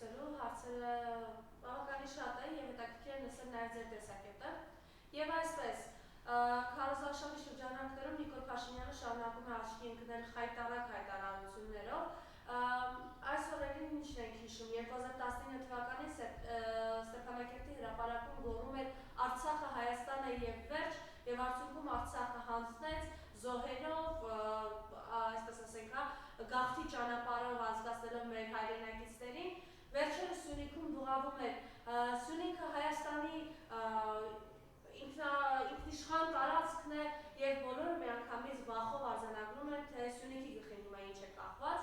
լուծելու հարցերը բավականին շատ են եւ հետաքրքիր են լսել նաեւ ձեր տեսակետը։ Եւ այսպես, քարոզարշավի շրջանակներում Նիկոլ Փաշինյանը շարունակում է աչքի ընկնել խայտառակ հայտարարություններով։ Այս օրերին ինչն ենք հիշում, 2019 թվականին Ստեփանակերտի հրապարակում գոռում էր Արցախը Հայաստան է եւ վերջ, եւ արդյունքում Արցախը հանձնեց զոհերով, այսպես ասենք, գաղթի ճանապարհով անցկացնելով մեր հայրենակիցներին, վերջերս Սյունիքում դուղավում էր Սյունիքը Հայաստանի ինքնիշխան տարածքն է եւ բոլորը միանգամից վախով արձանագրում են, թե Սյունիքի գլխին հիմա ինչ է կախված։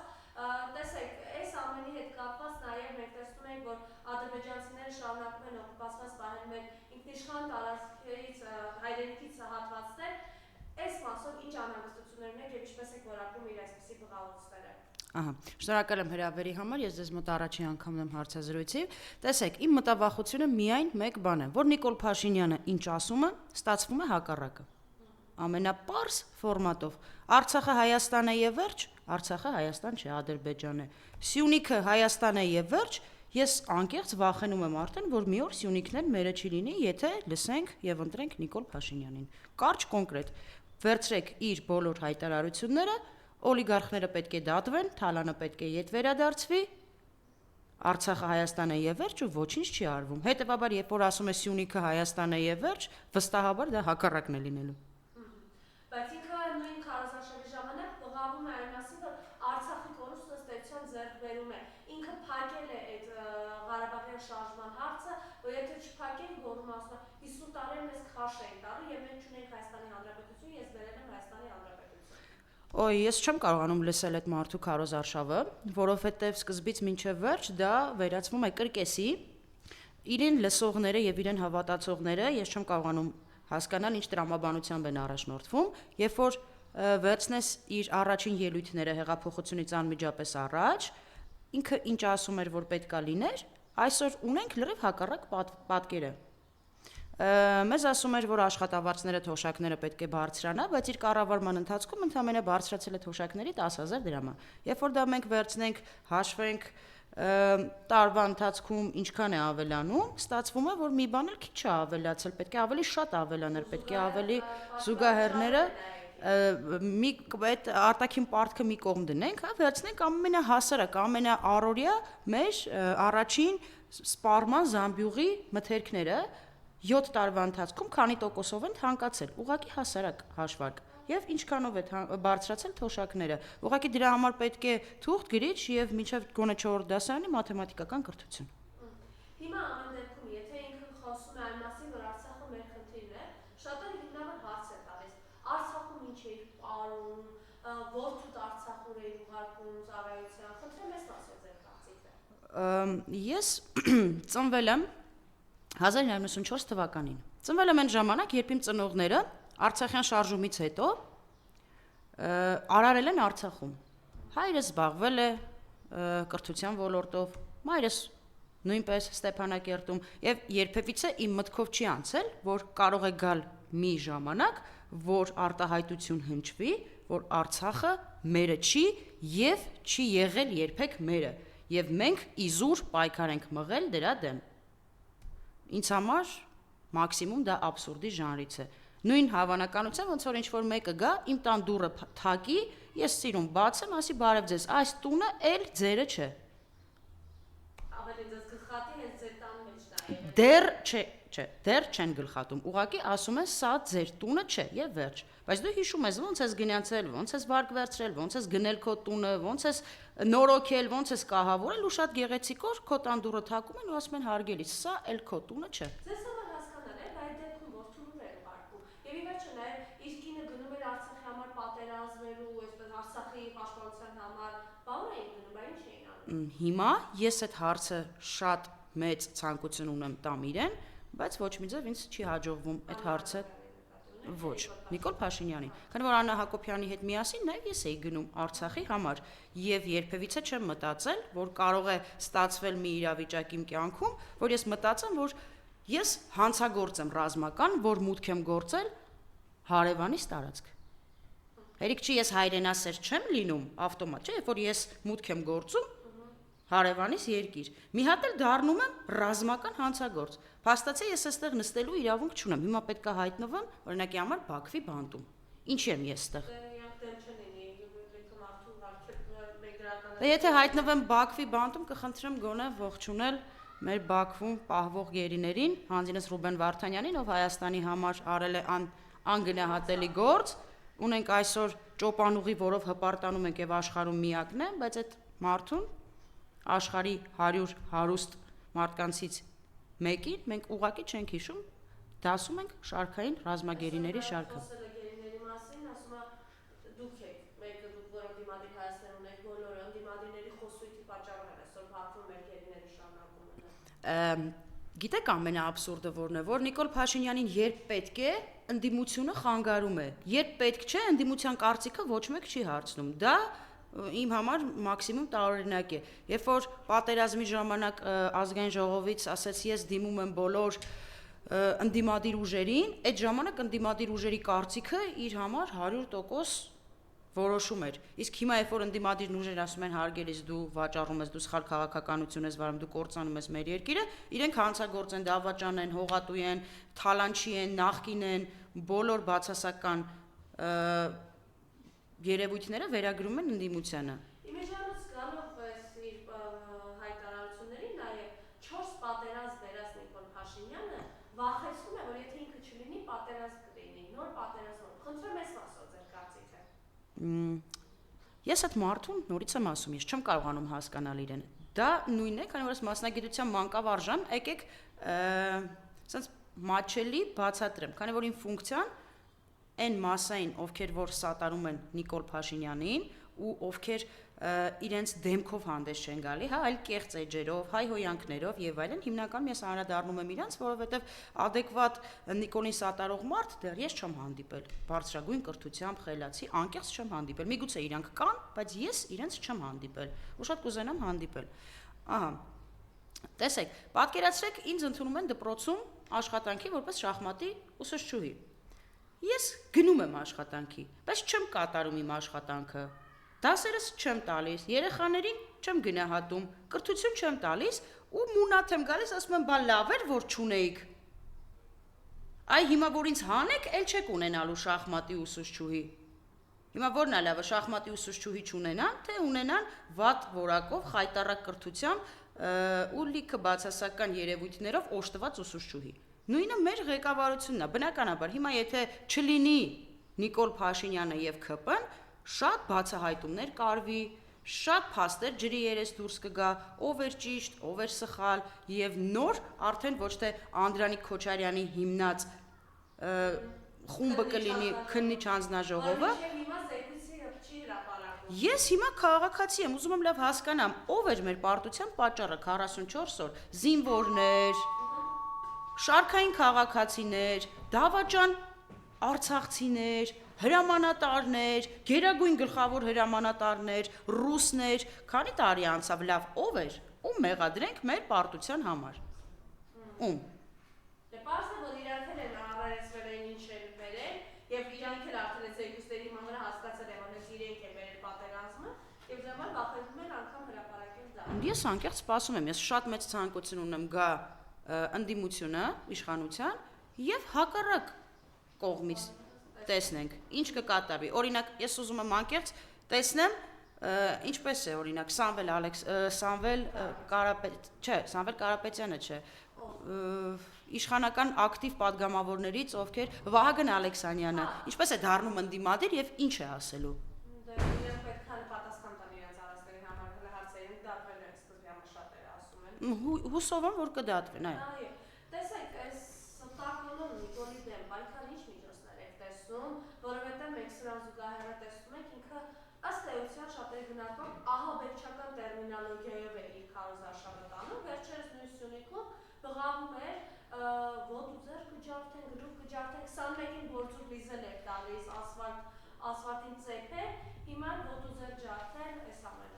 Տեսեք, այս ամենի հետ կապված նաեւ մենք տեսնում ենք, որ ադրբեջանցիները շարունակում են օկուպացված պահել մեր ինքնիշխան տարածքից հայրենիքից հատվածներ, այս մասով ինչ անհանգստություններ ունեք եւ ինչպես եք որակում իր այսպիսի բղավոցները։ Շնորհակալ եմ հրավերի համար, ես ձեզ մոտ առաջին անգամն եմ հարցազրույցի։ Տեսեք, իմ մտավախությունը միայն մեկ բան է, որ Նիկոլ Փաշինյանը ինչ ասում է, ստացվում է հակառակը։ Ամենապարզ ֆորմատով։ Արցախը Հայաստան է եւ վերջ, Արցախը Հայաստան չէ, Ադրբեջան է։ Սյունիքը Հայաստան է եւ վերջ, ես անկեղծ վախենում եմ արդեն, որ մի օր Սյունիքն էլ մերը չի լինի, եթե լսենք եւ ընտրենք Նիկոլ Փաշինյանին։ Կարճ կոնկրետ։ Վերցրեք իր բոլոր հայտարարությունները, օլիգարխները պետք է դատվեն, Թալանը պետք է ետ վերադարձվի, Արցախը Հայաստան է եւ վերջ ու ոչինչ չի արվում։ Հետեւաբար, երբ որ ասում է Սյունիքը Հայաստան է եւ վերջ, վստահաբար դա հակառակն է լինելու։ Բայց ինքը նույն քարոզարշավի ժամանակ բղավում է այն մասին, որ Արցախի կորուստը ստեցության ձեռքբերում է։ Ինքը փակել է այդ Ղարաբաղյան շարժման հարցը, որ եթե չփակեն, գոռում ասում է 50 տարի մեզ քաշ էին տալու եւ մենք չունենք Հայաստանի Հանրապետություն, ես բերել եմ Հայաստանի Հանրապետություն։ Ոյ, ես չեմ կարողանում լսել այդ մարդու քարոզարշավը, որովհետեւ սկզբից մինչեւ վերջ դա վերածվում է կրկեսի։ Իրեն լսողները եւ իրեն հավատացողները ես չեմ կարողանում հասկանալ ինչ տրամաբանությամբ են առաջնորդվում, երբ որ վերցնես իր առաջին ելույթները հեղափոխությունից անմիջապես առաջ, ինքը ինչ ասում էր, որ պետքա լիներ, այսօր ունենք լրիվ հակառակ պատկերը։ Մեզ ասում էր, որ աշխատավարձները, թոշակները պետք է բարձրանա, բայց իր կառավարման ընթացքում ընդամենը բարձրացել է թոշակների 10,000 դրամը։ Երբ որ դա մենք վերցնենք, հաշվենք տարվա ընթացքում ինչքան է ավելանում, ստացվում է, որ մի բան էլ քիչ է ավելացել, պետք է ավելի շատ ավելաներ, պետք է ավելի զուգահեռները այդ արտաքին պարտքը մի կողմ դնենք, վերցնենք ամենահասարակ, ամենաառօրյա մեր առաջին սպառման զամբյուղի մթերքները 7 տարվա ընթացքում քանի տոկոսով են թանկացել, ուղղակի հասարակ հաշվարկ, եւ ինչքանով է բարձրացել թոշակները։ Ուղղակի դրա համար պետք է թուղթ, գրիչ եւ մինչեւ գոնե 4-րդ դասարանի մաթեմատիկական կրթություն։ Հիմա ամեն դեպքում, եթե ինքը խոսում է այն մասին, որ Արցախը մեր խնդիրն է, շատերը հիմնավոր հարց են տալիս. Արցախում ինչ է պարում, որդուդ Արցախուր է ուղարկում ծառայության, խնդրեմ ես ասել ձեր կարծիքը։ Ես ծնվել եմ 1994 թվականին։ Ծնվել եմ այն ժամանակ, երբ իմ ծնողները Արցախյան շարժումից հետո արարել են Արցախում։ Հայրս զբաղվել է կրթության ոլորտով, մայրս նույնպես Ստեփանակերտում, եւ երբևիցե իմ մտքով չի անցել, որ կարող է գալ մի ժամանակ, որ արտահայտություն հնչվի, որ Արցախը մերը չի եւ չի եղել երբեք մերը, եւ մենք իզուր պայքար ենք մղել դրա դեմ։ Ինձ համար մաքսիմում դա աբսուրդի ժանրից է։ Նույն հավանականությամբ ոնց որ ինչ-որ մեկը գա, իմ տան դուռը թակի, ես սիրում բացեմ, ասի բարև ձեզ, այս տունը էլ ձերը չէ։ Ավելի ձեզ գլխատի հենց ձեր տան մեջ դա է։ Դեռ չէ, դեռ չեն գլխատում։ Ուղղակի ասում են սա ձեր տունը չէ եւ վերջ։ Բայց դու հիշում ես ոնց ես գնացել, ոնց ես վարկ վերցրել, ոնց ես գնել քո տունը, ոնց ես նորոգել, ոնց ես կահավորել ու շատ գեղեցիկ օր քո տան դուռը թակում են ու ասում են հարգելի, սա էլ քո տունը չէ։ Ձեզ համար հասկանալ է, այդ դեպքում որդուն էր ուղարկում։ Եվ ի վերջո նաև իր կինը գնում էր Արցախի համար պատերազմելու, այսպես Արցախի պաշտպանության համար, բան էին գնում, բայց ինչ էին անում։ Հիմա ես այդ հարցը շատ մեծ ցանկություն ունեմ տամ իրեն, բայց ոչ մի ձև ինձ չի հաջողվում այդ հարցը ոչ Նիկոլ Փաշինյանին, քանի որ Աննա Հակոբյանի հետ միասին նաև ես էի գնում Արցախի համար եւ երբևիցե չեմ մտածել, որ կարող է ստացվել մի իրավիճակ իմ կյանքում, որ ես մտածեմ, որ ես հանցագործ եմ ռազմական, որ մուտք եմ գործել հարևանիս տարածք։ Հերիք չի ես հայրենասեր չեմ լինում ավտոմատ, չէ, երբ որ ես մուտք եմ գործում հարևանիս երկիր։ Մի հատ էլ դառնում եմ ռազմական հանցագործ։ Փաստացի ես այստեղ նստելու իրավունք չունեմ։ Հիմա պետք է հայտնվեմ, օրինակի համար Բաքվի բանտում։ Ինչի եմ ես այստեղ։ Եթե հայտնվեմ Բաքվի բանտում, կխնդրեմ գոնե ողջունել մեր Բաքվում պահվող գերիներին, հանձինս Ռուբեն Վարդանյանին, ով Հայաստանի համար արել է անգնահատելի գործ, ունենք այսօր ճոպանուղի, որով հպարտանում ենք եւ աշխարհում միակն է, բայց այդ մարդուն աշխարհի 100 հարուստ մարդկանցից մեկին մենք ուղակի չենք հիշում, դասում ենք շարքային ռազմագերիների շարքը։ Գիտեք ամենաաբսուրդը որն է, որ Նիկոլ Փաշինյանին երբ պետք է, ընդդիմությունը խանգարում է, երբ պետք չէ, ընդդիմության կարծիքը ոչ մեկ չի հարցնում։ Դա իմ համար մաքսիմում տարօրինակ է։ Երբ որ պատերազմի ժամանակ ազգային ժողովից ասեց ես դիմում եմ բոլոր ընդդիմադիր ուժերին, այդ ժամանակ ընդդիմադիր ուժերի կարծիքը իր համար 100% որոշում էր։ Իսկ հիմա երբ որ ընդդիմադիր ուժեր ասում են հարգելիս դու վաճառում ես, դու սխալ քաղաքականություն ես վարում, դու կործանում ես մեր երկիրը, իրենք հանցագործ են, դավաճան են, հողատու են, թալանչի են, նախկին են, բոլոր բացասական երևույթները վերագրում են ընդդիմությանը։ Իմիջիանոց գալով իր հայտարարություններին նաև 4 պատերազմ վերած Նիկոլ Փաշինյանը վախեցնում է, որ եթե ինքը չլինի, պատերազմ կլինի, նոր պատերազմ։ Խնդրեմ ես ասո ձեր կարծիքը։ Ես այդ մարդուն նորից եմ ասում, ես չեմ կարողանում հասկանալ իրեն։ Դա նույնն է, քանի որ ես մասնագիտության մանկավարժան, եկեք ասենց մաչելի բացատրեմ, քանի որ իմ ֆունկցիան այն մասային, ովքեր որ սատարում են Նիկոլ Փաշինյանին ու ովքեր իրենց դեմքով հանդես չեն գալի, հա, այլ կեղծ էջերով, հայ հոյանքներով եւ այլն, հիմնականում ես անդրադառնում եմ իրանց, որովհետեւ adekvat Նիկոլին սատարող մարդ դեռ ես չեմ հանդիպել, բարձրագույն կրթությամբ խելացի, անկեղծ չեմ հանդիպել։ Միգուցե իրանք կան, բայց ես իրենց չեմ հանդիպել, ու շատ կուզենամ հանդիպել։ Ահա։ Տեսեք, պատկերացրեք, ինձ ընդունում են դպրոցում աշխատանքի որպես շախմատի ուսուցչուհի։ Ես գնում եմ աշխատանքի, բայց չեմ կատարում իմ աշխատանքը։ Դասերս չեմ տալիս, երեխաներին չեմ գնահատում, կրթություն չեմ տալիս ու մունաթ եմ գալիս, ասում եմ, բա լավ էր, որ չունեիք։ Այ հիմա որ ինձ հանեք, էլ չեք ունենալու շախմատի ուսուցչուհի։ Հիմա որն է լավը, շախմատի ուսուցչուհի չունենան, թե ունենան վատ որակով, խայտառակ կրթությամբ ու լիքը բացասական երևույթներով օժտված ուսուցչուհի։ Նույնը մեր ղեկավարությունն է, բնականաբար, հիմա եթե չլինի Նիկոլ Փաշինյանը եւ ՔՊ-ն, շատ բացահայտումներ կարվի, շատ փաստեր ջրի երես դուրս կգա, ով էր ճիշտ, ով էր սխալ եւ նոր արդեն ոչ թե Անդրանիկ Քոչարյանի հիմնած խումբը կլինի քննիչ հանձնաժողովը։ Ես հիմա քաղաքացի եմ, ուզում եմ լավ հասկանամ, ով էր մեր պարտության պատճառը 44 օր, զինվորներ, շարքային քաղաքացիներ, դավաճան արցախցիներ, հրամանատարներ, գերագույն գլխավոր հրամանատարներ, ռուսներ, քանի տարի անցավ, լավ, ով էր, ում մեղադրենք մեր պարտության համար։ Ում։ Դե պարզ է, որ իրանք էլ են առայցվել են ինչ են վերել, եւ իրանք էլ արդեն այս երկուսների մամերը հասկացել են, որ հենց իրենք են վերել պատերազմը, եւ դրա համար վախեցնում են անգամ հրապարակել դա։ Ես անկեղծ սպասում եմ, ես շատ մեծ ցանկություն ունեմ գա ընդդիմությունը, իշխանության եւ հակառակ կողմից տեսնենք, ինչ կկատարվի։ Օրինակ, ես ուզում եմ անկեղծ տեսնեմ, ինչպես է օրինակ Սամվել Կարապետյանը չէ, իշխանական ակտիվ падգամավորներից, ովքեր Վահագն Ալեքսանյանը, ինչպես է դառնում ընդդիմադիր եւ ինչ է ասելու։ Իրենք պետք է պատասխան տան իրենց արածների համար, հələ հարցերին դատվել են սկզբի ամաշատերը ասում են։ Հուսով եմ, որ կդատվեն, այո։ Տեսեք, այս տակոնոն Նիկոլի դեմ բալքան ինչ միջոցներ եք տեսնում, որովհետև մենք սրան զուգահեռը տեսնում ենք ինքը ըստ էության շատերի գնահատում ահաբեկչական տերմինոլոգիայով է իր քարոզարշավը տանում, վերջերս նույն Սյունիքում բղավում էր ոտ ու ձեր կջարդեն, գրուպ կջարդեն, 21-ին գործում լիզել եք տալիս ասֆալտին ծեփեր, հիմա ոտ ու ձեր ջարդեն, այս ամենը։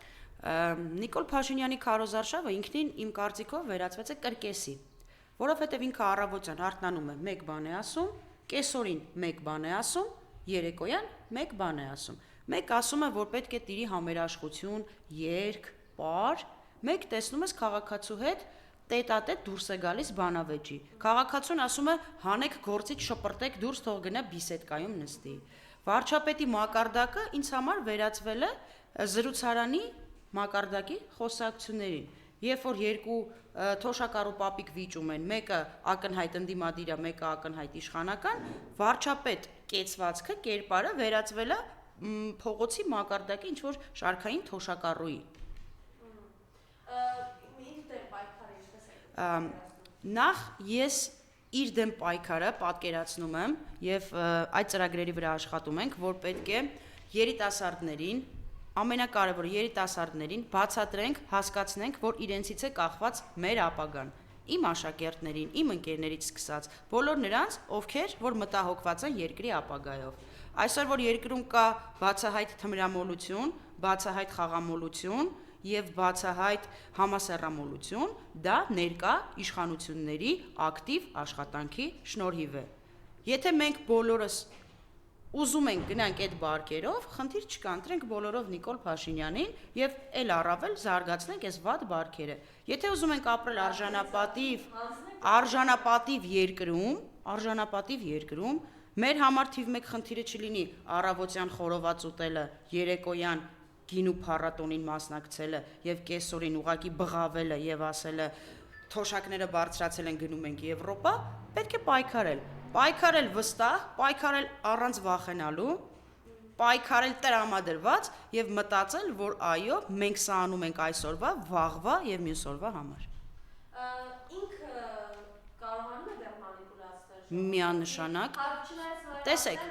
Նիկոլ Փաշինյանի քարոզարշավը ինքնին իմ կարծիքով վերածվեց է կրկեսի, որովհետև ինքը առավոտյան արթնանում է մեկ բան է ասում, կեսօրին մեկ բան է ասում, երեկոյան մեկ բան է ասում։ Մեկ ասում է, որ պետք է տիրի համերաշխություն, երգ, պար, մեկ տեսնում ես քաղաքացու հետ տետատետ դուրս է գալիս բանավեճի։ Քաղաքացուն ասում է հանեք գործից շպրտեք դուրս, թող գնա բիսեդկայում նստի։ Վարչապետի մակարդակը ինձ համար վերածվել է զրուցարանի մակարդակի խոսակցություններին։ Երբ որ երկու թոշակառու պապիկ վիճում են, մեկը ակնհայտ ընդդիմադիր է, մեկը ակնհայտ իշխանական, վարչապետ կեցվածքը, կերպարը վերածվել է փողոցի մակարդակի ինչ-որ շարքային թոշակառուի։ Նախ ես իր դեմ պայքարը պատկերացնում եմ եւ այդ ծրագրերի վրա աշխատում ենք, որ պետք է երիտասարդներին, ամենակարևորը երիտասարդներին բացատրենք, հասկացնենք, որ իրենցից է կախված մեր ապագան։ Իմ աշակերտներին, իմ ընկերներից սկսած, բոլոր նրանց, ովքեր որ մտահոգված են երկրի ապագայով։ Այսօր որ երկրում կա բացահայտ թմրամոլություն, բացահայտ խաղամոլություն եւ բացահայտ համասեռամոլություն, դա ներկա իշխանությունների ակտիվ աշխատանքի շնորհիվ է։ Եթե մենք բոլորս ուզում ենք գնանք այդ բարկերով, խնդիր չկա, ընտրենք բոլորով Նիկոլ Փաշինյանին եւ էլ առավել զարգացնենք այս վատ բարկերը։ Եթե ուզում ենք ապրել արժանապատիվ երկրում, մեր համար թիվ 1 խնդիրը չլինի առավոտյան խորոված ուտելը, երեկոյան գինու փառատոնին մասնակցելը եւ կեսօրին ուղակի բղավելը եւ ասելը թոշակները բարձրացել են գնում ենք Եվրոպա, պետք է պայքարել վստահ, պայքարել առանց վախենալու, պայքարել տրամադրված եւ մտածել, որ այո, մենք սա անում ենք այսօրվա, վաղվա եւ մյուս օրվա համար։ Ինքը կարողանում է դեռ մանիպուլացնել։ Միանշանակ։ Տեսեք,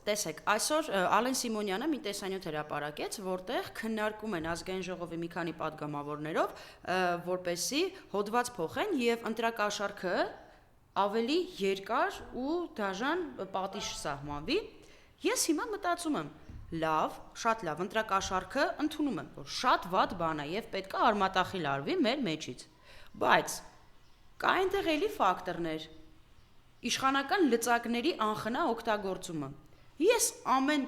Տեսեք, այսօր Ալեն Սիմոնյանը մի տեսանյութ հրապարակեց, որտեղ քննարկում են ազգային ժողովի մի քանի պատգամավորներով, որպեսզի հոդված փոխեն եւ ընտրակաշառքը ավելի երկար ու դաժան պատիժ սահմանվի։ Ես հիմա մտածում եմ, լավ, շատ լավ, ընտրակաշառքը ընդունում եմ, որ շատ վատ բան է եւ պետք է արմատախիլ արվի մեր մեջից։ Բայց կա այնտեղ էլի ֆակտորներ, իշխանական լծակների անխնա օգտագործումը։ Ես ամեն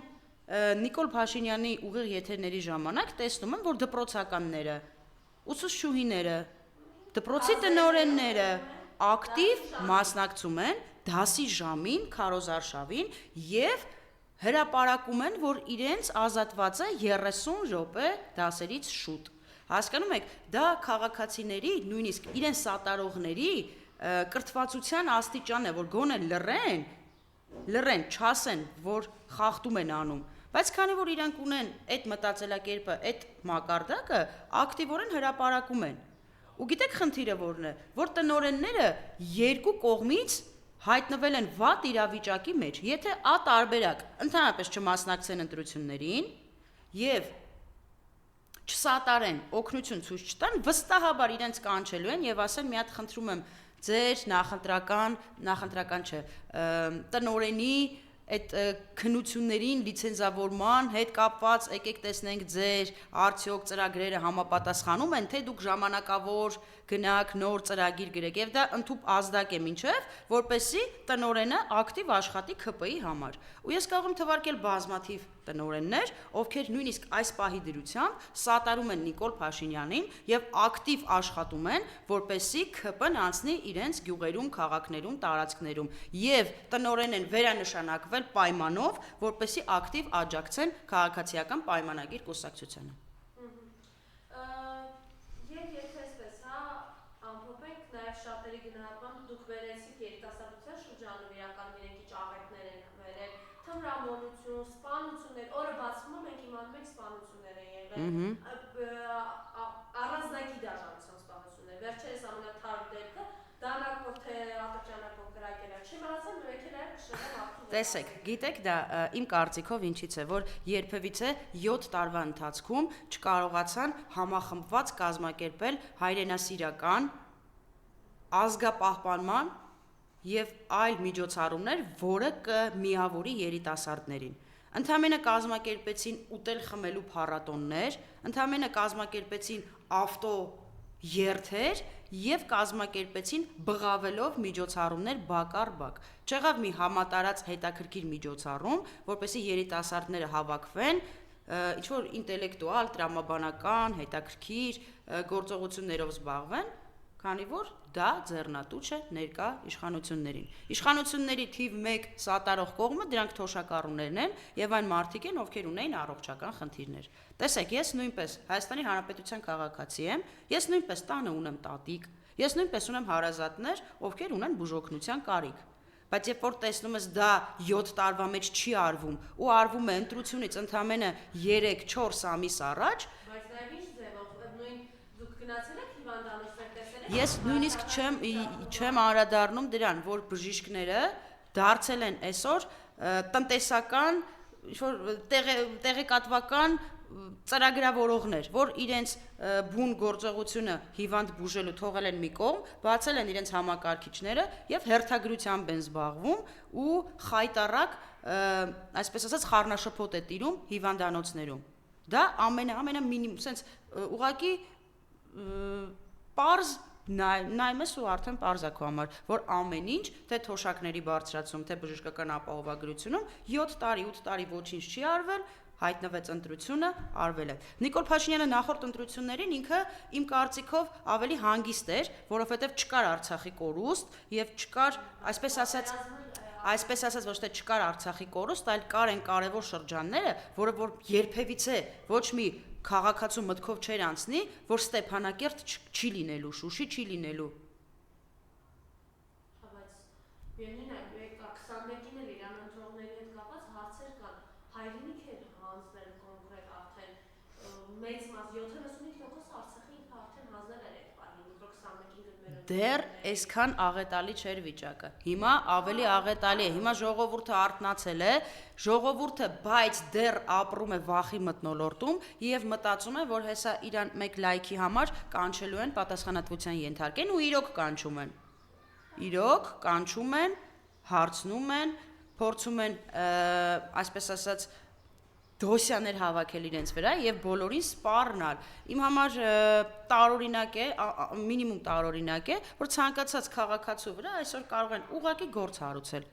Նիկոլ Փաշինյանի ուղիղ եթերների ժամանակ տեսնում եմ, որ դպրոցականները, ուսուցչուհիները, դպրոցի տնօրենները ակտիվ մասնակցում են դասի ժամին, քարոզարշավին եւ հրապարակում են, որ իրենց ազատված է 30 րոպե դասերից շուտ։ Հասկանում եք, դա քաղաքացիների, նույնիսկ իրեն սատարողների կրթվածության աստիճան է, որ գոնե լռեն, չասեն, որ խախտում են անում, բայց քանի որ իրանք ունեն այդ մտածելակերպը, այդ մակարդակը, ակտիվորեն հրապարակում են։ Ու գիտեք խնդիրը որն է, որ տնօրենները երկու կողմից հայտնվել են վատ իրավիճակի մեջ, եթե ատարբերակ ընդհանրապես չմասնակցեն ընտրություններին եւ չսատարեն, օգնություն ցույց չտան, վստահաբար իրենց կանչելու են եւ ասեն մի հատ խնդրում եմ ձեր նախընտրական չէ, տնօրենի այդ քննություններին լիցենզավորման հետ կապված եկեք տեսնենք ձեր արդյոք ծրագրերը համապատասխանում են, թե դուք ժամանակավոր գնաք նոր ծրագիր գրեք եւ դա ընդհանուր ազդակ է մինչեւ, որպեսզի տնօրենը ակտիվ աշխատի ՔՊ-ի համար։ Ու ես կարող եմ թվարկել բազմաթիվ տնօրեններ, ովքեր նույնիսկ այս պահի դրությամբ սատարում են Նիկոլ Փաշինյանին եւ ակտիվ աշխատում են, որպեսզի ՔՊ-ն անցնի իրենց գյուղերում, քաղաքներում, տարածքներում եւ տնօրեն են վերանշանակվել պայմանով, որպեսզի ակտիվ աջակցեն քաղաքացիական պայմանագիր կուսակցությանը։ Շատերի գնահատմամբ դուք վերեցիք երիտասարդության շրջանում իրական իրենք ինչ աղետներ են վերել, թմրամոլություն, սպանություններ, օրը բացվում է մենք իմանում ենք սպանություններ են եղել, առանձնակի դաժանության սպանություններ, վերջերս ամենաթարմ դեպքը դանակով թե ատրճանակով կրակել է, չեմ ասեմ նույնքել է կշռել ակտիվ։ Տեսեք, գիտեք դա իմ կարծիքով ինչից է, որ երբևիցե 7 տարվա ընթացքում չկարողացան համախմբված կազմակերպել հայրենասիրական ազգապահպանման եւ այլ միջոցառումներ, որը կմիավորի երիտասարդներին։ Ընդամենը կազմակերպեցին ուտել խմելու փառատոններ, ընդամենը կազմակերպեցին ավտո երթեր եւ կազմակերպեցին բղավելով միջոցառումներ բակ առ բակ։ Չեղավ մի համատարած հետաքրքիր միջոցառում, որպեսզի երիտասարդները հավաքվեն, ինչ որ ինտելեկտուալ, տրամաբանական, հետաքրքիր գործողություններով զբաղվեն, քանի որ դա ձեռնատու չէ ներկա իշխանություններին։ Իշխանությունների թիվ 1 սատարող կողմը դրանք թոշակառուներն են եւ այն մարդիկ են, ովքեր ունեին առողջական խնդիրներ։ Տեսեք, ես նույնպես Հայաստանի Հանրապետության քաղաքացի եմ, ես նույնպես տանը ունեմ տատիկ, ես նույնպես ունեմ հարազատներ, ովքեր ունեն բուժօգնության կարիք։ Բայց երբ որ տեսնում ես դա 7 տարվա մեջ չի արվում ու արվում է ընտրությունից ընդամենը 3-4 ամիս առաջ, բայց նաև ինչ ձևով նույն դուք գնացել եք հիվանդանոցներ տեսել եք։ Ես նույնիսկ չեմ անդրադառնում դրան, որ բժիշկները դարձել են այսօր տնտեսական, ինչ-որ տեղեկատվական ծրագրավորողներ, որ իրենց բուն գործողությունը հիվանդ բուժելու թողել են մի կողմ, բացել են իրենց համակարգիչները եւ հերթագրությամբ են զբաղվում ու խայտարակ, այսպես ասած, խառնաշփոթ է տիրում հիվանդանոցներում։ Դա ամենա մինիմում, sense ուղղակի պարզ նայում ես ու արդեն պարզ է քո համար, որ ամեն ինչ, թե թոշակների բարձրացում, թե բժշկական ապահովագրությունում 7 տարի, 8 տարի ոչինչ չի արվել, հայտնվեց ընտրությունը, արվել է։ Նիկոլ Փաշինյանը նախորդ ընտրություններին ինքը իմ կարծիքով ավելի հանգիստ էր, որովհետև չկար Արցախի կորուստ եւ չկար, այսպես ասած ոչ թե չկար Արցախի կորուստ, այլ կար են կարևոր շրջանները, որը որ երբևիցե ոչ մի քաղաքացու մտքով չէր անցնի, որ Ստեփանակերտ չի լինելու, Շուշի չի լինելու։ Բայց միևնույն է, 21-ին էլ իրան ընտրողների հետ կապված հարցեր կան, հայրենիք էր հանձնել կոնկրետ արդեն մեծ մաս 75% Արցախի ինքը արդեն հանձնել էր այդ բանը, որ 21-ին գտնել։ Դեռ այսքան աղետալի չէր վիճակը։ Հիմա ավելի աղետալի է։ Հիմա ժողովուրդը արթնացել է, ժողովուրդը բայց դեռ ապրում է վախի մթնոլորտում եւ մտածում է, որ հեսա իրան մեկ լայքի համար կանչելու են, պատասխանատվության ենթարկեն ու իրոք կանչում են։ Իրոք կանչում են, հարցնում են, փորձում են, այսպես ասած, դոսյաներ հավաքել իրենց վրա եւ բոլորին սպառնալ։ Իմ համար տարօրինակ է, մինիմում տարօրինակ է, որ ցանկացած քաղաքացու վրա այսօր կարող են ուղղակի գործ հարուցել։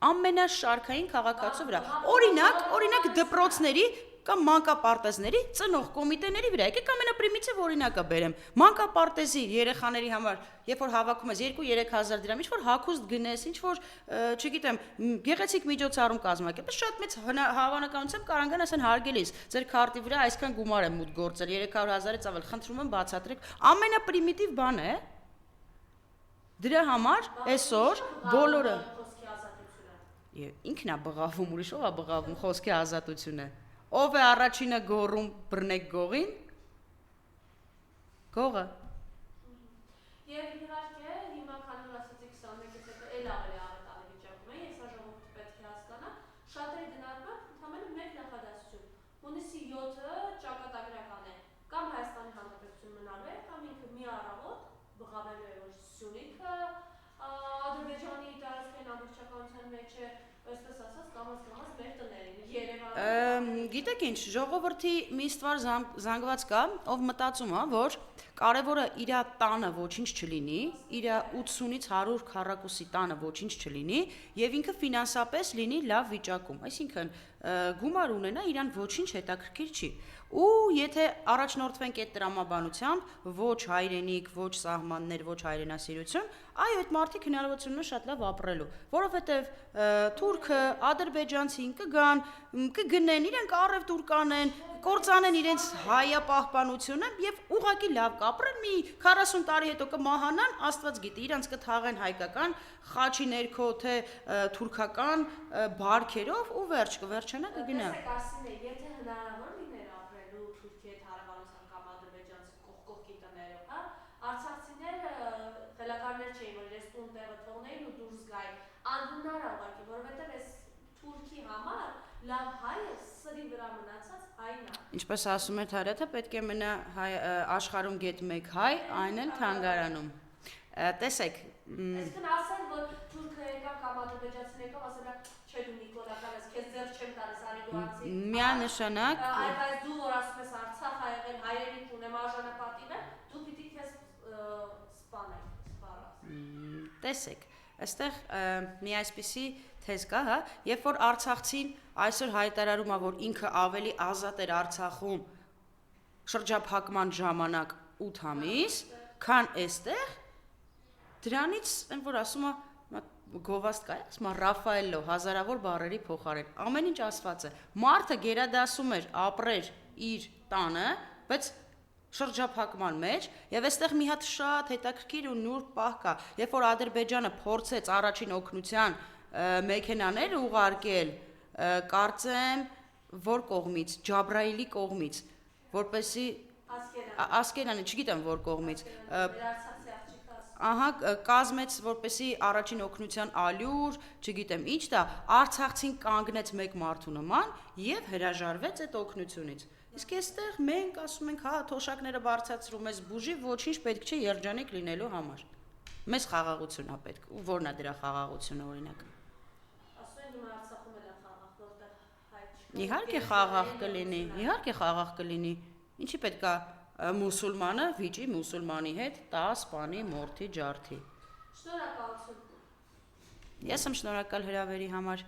Ամենաշարքային քաղաքացու վրա։ Օրինակ դպրոցների կամ մանկապարտեզների ծնող կոմիտեների վրա։ Եկեք ամենապրիմիտիվ օրինակը բերեմ։ Մանկապարտեզի երեխաների համար, երբ որ հավաքում ես 2-3000 դրամ, ինչ որ հագուստ գնես, ինչ որ, չգիտեմ, գեղեցիկ միջոցառում կազմակերպես, շատ մեծ հավանականությամբ կարող են ասեն հարգելիս, ձեր քարտի վրա այսքան գումար եմ մուտք գործել, 300,000-ից ավել, խնդրում եմ բացատրեք։ Ամենապրիմիտիվ բանը է։ Դրա համար այսօր բոլորը ինքն է բղավում, ուրիշ ով է բղավում խոսքի ազատությունը։ Ով է առաջինը գոռում բռնեք գողին։ Գողը։ Եվ իհարկե հիմա քանի որ ասացիք 21-ից հետո էլ ավելի աղետալի վիճակում է, ես ժողովուրդը պետք է հասկանա, շատերի գնալը ընդամենը մեկ նախադասություն։ Հունիսի 7-ը ճակատագրական է, կամ Հայաստանի Հանրապետություն մնալու է, կամ ինքը մի առավոտ բղավելու է, որ Սյունիքը Ադրբեջանի տարածքային ամբողջականության մեջ է, այսպես ասած, կամաց մեր տներին, Երևանը։ Գիտեք ինչ, ժողովրդի մի ստվար զանգված կա, ով մտածում է, որ կարևորը իր տանը ոչինչ չլինի, իր 80-ից 100 քառակուսի տանը ոչինչ չլինի եւ ինքը ֆինանսապես լինի լավ վիճակում։ Այսինքն գումար ունենա, իրան ոչինչ հետաքրքիր չի։ Ու եթե առաջնորդվենք այդ տրամաբանությամբ, ոչ հայրենիք, ոչ սահմաններ, ոչ հայրենասիրություն, այո, այդ մարդիկ հնարավորություն ունեն շատ լավ ապրելու, որովհետև թուրքը, ադրբեջանցին կգան, կգնեն, իրենք առևտուր կանեն, կործանեն իրենց հայապահպանությունը եւ ուղղակի լավ կապրեն, մի 40 տարի հետո կմահանան, Աստված գիտի, իրենց կթաղեն հայկական խաչի ներքո թե թուրքական բարքերով ու վերջ կվերջանա կգնա։ Տեսեք, ասին է, եթե հնարավոր լիներ ապրելու Թուրքիայի հետ հարաբերության կամ ադրբեջանցի կողքի տներով, հա, արցախցիները խելագարներ չէին, որ իրենց տուն տեղը թողնեին ու դուրս գային։ Անհնար է ուղղակի, որովհետև այս Թուրքի համար լավ հայը սրի վրա մնացած հայն է։ Ինչպես ասում էր Թարեթը, պետք է մնա աշխարհում գետ մեկ հայ, այն էլ թանգարանում։ Տեսեք, այսինքն ասեն, որ թուրքը եկավ կամ ադրբեջանցին եկավ, ասել է, չէ դու Նիկոլական ես, քեզ ձեռ չեմ տալիս, արի Միանշանակ Բայց դու որ ասում ես Արցախ ա եղել հայրենիք ունեմ արժանապատիվ է, դու պիտի քեզ սպանես։ Տեսեք, այստեղ մի այսպիսի թեզ կա, հա, երբ որ Արցախցին այսօր հայտարարում է, որ ինքը ավելի ազատ էր Արցախում շրջափակման ժամանակ 8 ամիս, քան այստեղ, դրանից այն որ ասում է գովաստ կա, ասում է Ռաֆայելո հազարավոր բառերի փոխարեն։ Ամեն ինչ ասված է։ Մարդը գերադասում էր ապրեր իր տանը, բայց շրջափակման մեջ, եւ այստեղ մի հատ շատ հետաքրքիր ու նուրբ պահ կա, երբ որ Ադրբեջանը փորձեց առաջին օգնության մեքենաներ ուղարկել, կարծեմ, որ կողմից, Ջաբրայիլի կողմից, որպեսի Ասկերանի, չգիտեմ որ կողմից, ահա կազմեց որպեսի առաջին օգնության ալյուր, չգիտեմ ինչ դա, Արցախցին կանգնեց մեկ մարդու նման եւ հրաժարվեց այդ օգնությունից։ Իսկ այստեղ մենք ասում ենք, հա, թոշակները բարձրացրում ես բուժի, ոչինչ պետք չէ երջանիկ լինելու համար։ Մեզ խաղաղություն է պետք, ու որն է դրա խաղաղությունը օրինակ։ Ասում են հիմա Արցախում էլ խաղաղ, որտեղ հայ չկա։ Իհարկե խաղաղ կլինի, իհարկե խաղաղ կլինի։ Ինչի պետք է մուսուլմանը վիճի մուսուլմանի հետ, տա, սպանի, մորթի, ջարդի։ Շնորհակալություն։ Ես եմ շնորհակալ հրավերի համար։